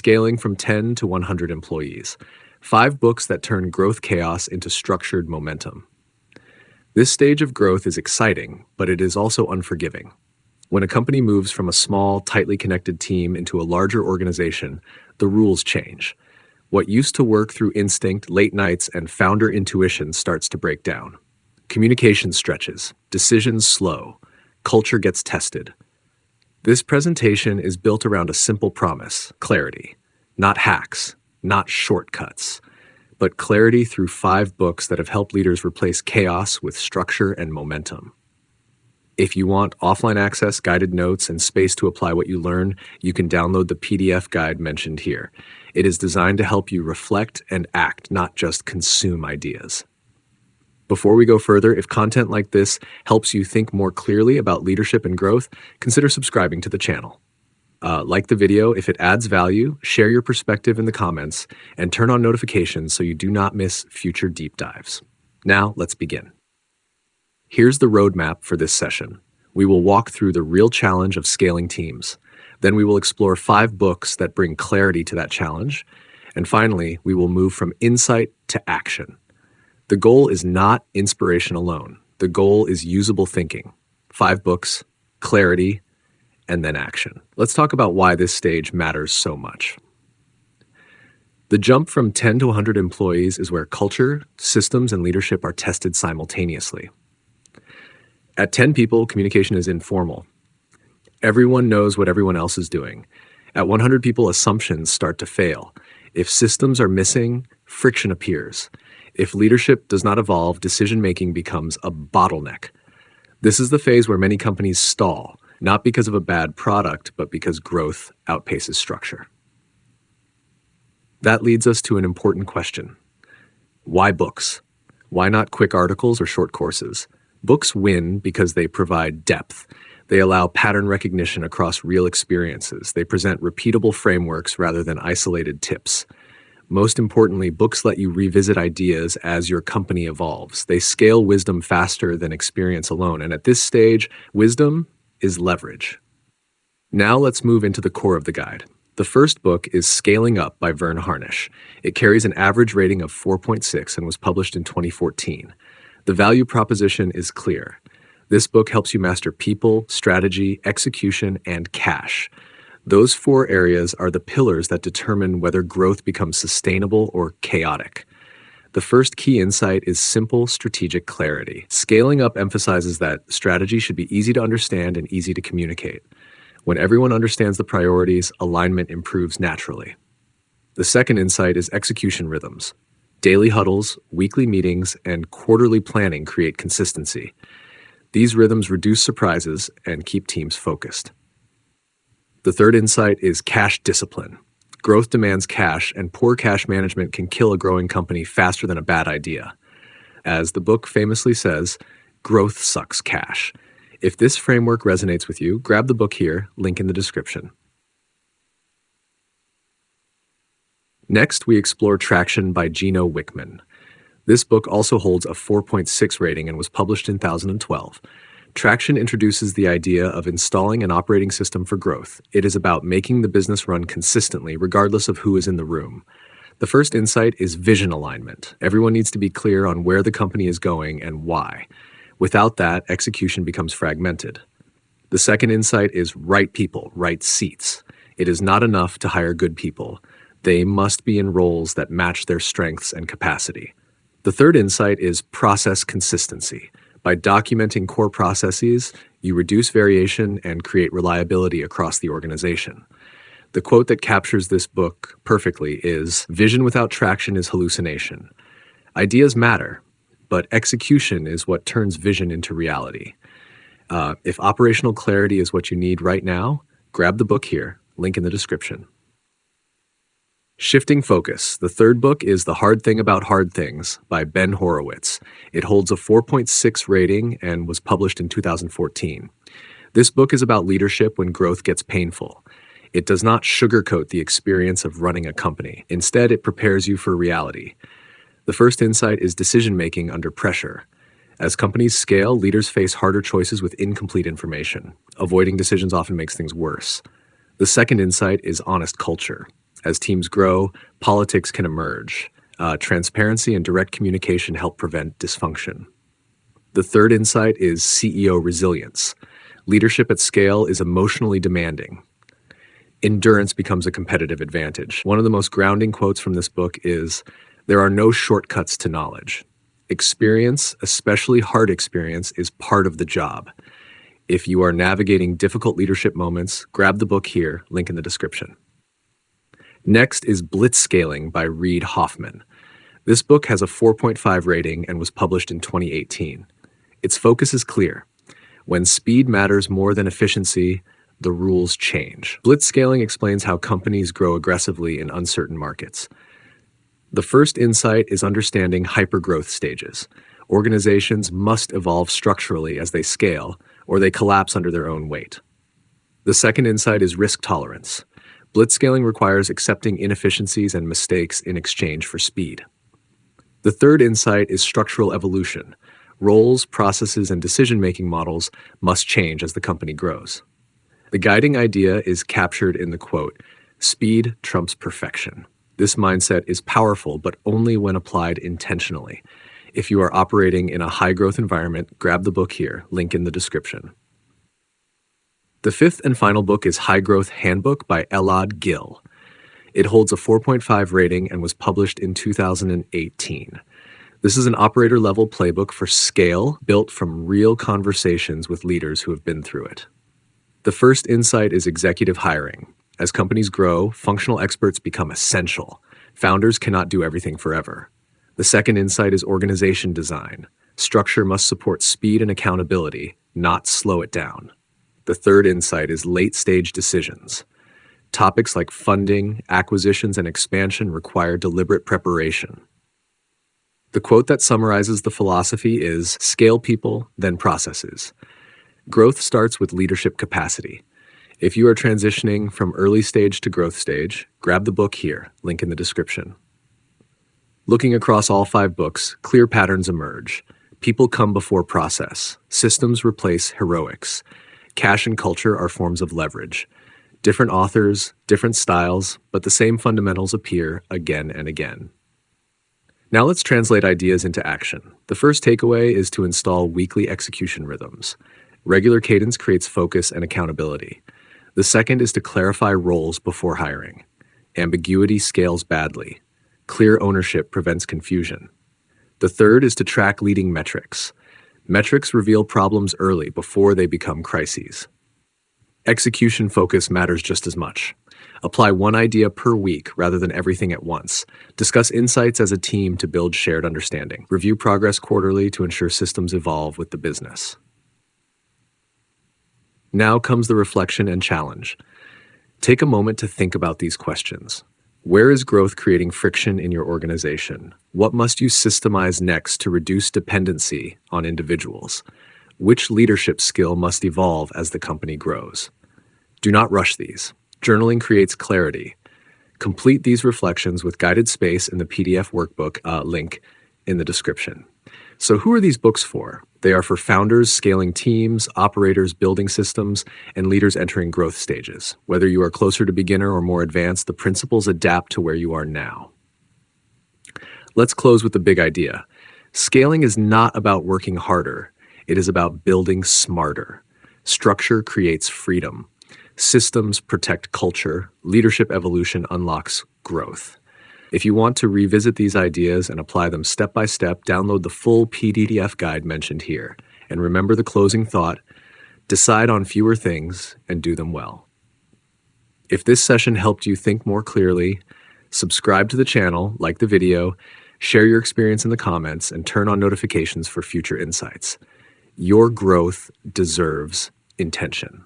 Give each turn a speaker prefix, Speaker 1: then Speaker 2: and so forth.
Speaker 1: Scaling from 10 to 100 Employees. 5 books that turn growth chaos into structured momentum. This stage of growth is exciting, but it is also unforgiving. When a company moves from a small, tightly connected team into a larger organization, the rules change. What used to work through instinct, late nights, and founder intuition starts to break down. Communication stretches, decisions slow, culture gets tested. This presentation is built around a simple promise: clarity. Not hacks, not shortcuts, but clarity through 5 books that have helped leaders replace chaos with structure and momentum. If you want offline access, guided notes, and space to apply what you learn, you can download the PDF guide mentioned here. It is designed to help you reflect and act, not just consume ideas. Before we go further, if content like this helps you think more clearly about leadership and growth, consider subscribing to the channel. Like the video if it adds value, share your perspective in the comments, and turn on notifications so you do not miss future deep dives. Now, let's begin. Here's the roadmap for this session. We will walk through the real challenge of scaling teams. Then we will explore 5 books that bring clarity to that challenge. And finally, we will move from insight to action. The goal is not inspiration alone. The goal is usable thinking. 5 books, clarity, and then action. Let's talk about why this stage matters so much. The jump from 10 to 100 employees is where culture, systems, and leadership are tested simultaneously. At 10 people, communication is informal. Everyone knows what everyone else is doing. At 100 people, assumptions start to fail. If systems are missing, friction appears. If leadership does not evolve, decision-making becomes a bottleneck. This is the phase where many companies stall, not because of a bad product, but because growth outpaces structure. That leads us to an important question. Why books? Why not quick articles or short courses? Books win because they provide depth. They allow pattern recognition across real experiences. They present repeatable frameworks rather than isolated tips. Most importantly, books let you revisit ideas as your company evolves. They scale wisdom faster than experience alone. And at this stage, wisdom is leverage. Now let's move into the core of the guide. The first book is Scaling Up by Verne Harnish. It carries an average rating of 4.6 and was published in 2014. The value proposition is clear. This book helps you master people, strategy, execution, and cash. Those 4 areas are the pillars that determine whether growth becomes sustainable or chaotic. The first key insight is simple strategic clarity. Scaling Up emphasizes that strategy should be easy to understand and easy to communicate. When everyone understands the priorities, alignment improves naturally. The second insight is execution rhythms. Daily huddles, weekly meetings, and quarterly planning create consistency. These rhythms reduce surprises and keep teams focused. The third insight is cash discipline. Growth demands cash, and poor cash management can kill a growing company faster than a bad idea. As the book famously says, growth sucks cash. If this framework resonates with you, grab the book here, link in the description. Next, we explore Traction by Gino Wickman. This book also holds a 4.6 rating and was published in 2012. Traction introduces the idea of installing an operating system for growth. It is about making the business run consistently, regardless of who is in the room. The first insight is vision alignment. Everyone needs to be clear on where the company is going and why. Without that, execution becomes fragmented. The second insight is right people, right seats. It is not enough to hire good people. They must be in roles that match their strengths and capacity. The third insight is process consistency. By documenting core processes, you reduce variation and create reliability across the organization. The quote that captures this book perfectly is, "Vision without traction is hallucination." Ideas matter, but execution is what turns vision into reality. If operational clarity is what you need right now, grab the book here, link in the description. Shifting Focus. The third book is The Hard Thing About Hard Things by Ben Horowitz. It holds a 4.6 rating and was published in 2014. This book is about leadership when growth gets painful. It does not sugarcoat the experience of running a company. Instead, it prepares you for reality. The first insight is decision-making under pressure. As companies scale, leaders face harder choices with incomplete information. Avoiding decisions often makes things worse. The second insight is honest culture. As teams grow, politics can emerge. Transparency and direct communication help prevent dysfunction. The third insight is CEO resilience. Leadership at scale is emotionally demanding. Endurance becomes a competitive advantage. One of the most grounding quotes from this book is, "There are no shortcuts to knowledge. Experience, especially hard experience, is part of the job." If you are navigating difficult leadership moments, grab the book here, link in the description. Next is Blitzscaling by Reid Hoffman. This book has a 4.5 rating and was published in 2018. Its focus is clear. When speed matters more than efficiency, the rules change. Blitzscaling explains how companies grow aggressively in uncertain markets. The first insight is understanding hypergrowth stages. Organizations must evolve structurally as they scale, or they collapse under their own weight. The second insight is risk tolerance. Blitzscaling requires accepting inefficiencies and mistakes in exchange for speed. The third insight is structural evolution. Roles, processes, and decision-making models must change as the company grows. The guiding idea is captured in the quote, "Speed trumps perfection." This mindset is powerful, but only when applied intentionally. If you are operating in a high-growth environment, grab the book here, link in the description. The fifth and final book is High Growth Handbook by Elad Gil. It holds a 4.5 rating and was published in 2018. This is an operator-level playbook for scale built from real conversations with leaders who have been through it. The first insight is executive hiring. As companies grow, functional experts become essential. Founders cannot do everything forever. The second insight is organization design. Structure must support speed and accountability, not slow it down. The third insight is late-stage decisions. Topics like funding, acquisitions, and expansion require deliberate preparation. The quote that summarizes the philosophy is, "Scale people, then processes." Growth starts with leadership capacity. If you are transitioning from early stage to growth stage, grab the book here, link in the description. Looking across all 5 books, clear patterns emerge. People come before process. Systems replace heroics. Cash and culture are forms of leverage. Different authors, different styles, but the same fundamentals appear again and again. Now let's translate ideas into action. The first takeaway is to install weekly execution rhythms. Regular cadence creates focus and accountability. The second is to clarify roles before hiring. Ambiguity scales badly. Clear ownership prevents confusion. The third is to track leading metrics. Metrics reveal problems early before they become crises. Execution focus matters just as much. Apply one idea per week rather than everything at once. Discuss insights as a team to build shared understanding. Review progress quarterly to ensure systems evolve with the business. Now comes the reflection and challenge. Take a moment to think about these questions. Where is growth creating friction in your organization? What must you systemize next to reduce dependency on individuals? Which leadership skill must evolve as the company grows? Do not rush these. Journaling creates clarity. Complete these reflections with guided space in the PDF workbook, link in the description. So who are these books for? They are for founders scaling teams, operators building systems, and leaders entering growth stages. Whether you are closer to beginner or more advanced, the principles adapt to where you are now. Let's close with the big idea. Scaling is not about working harder. It is about building smarter. Structure creates freedom. Systems protect culture. Leadership evolution unlocks growth. If you want to revisit these ideas and apply them step by step, download the full PDF guide mentioned here. And remember the closing thought, decide on fewer things and do them well. If this session helped you think more clearly, subscribe to the channel, like the video, share your experience in the comments, and turn on notifications for future insights. Your growth deserves intention.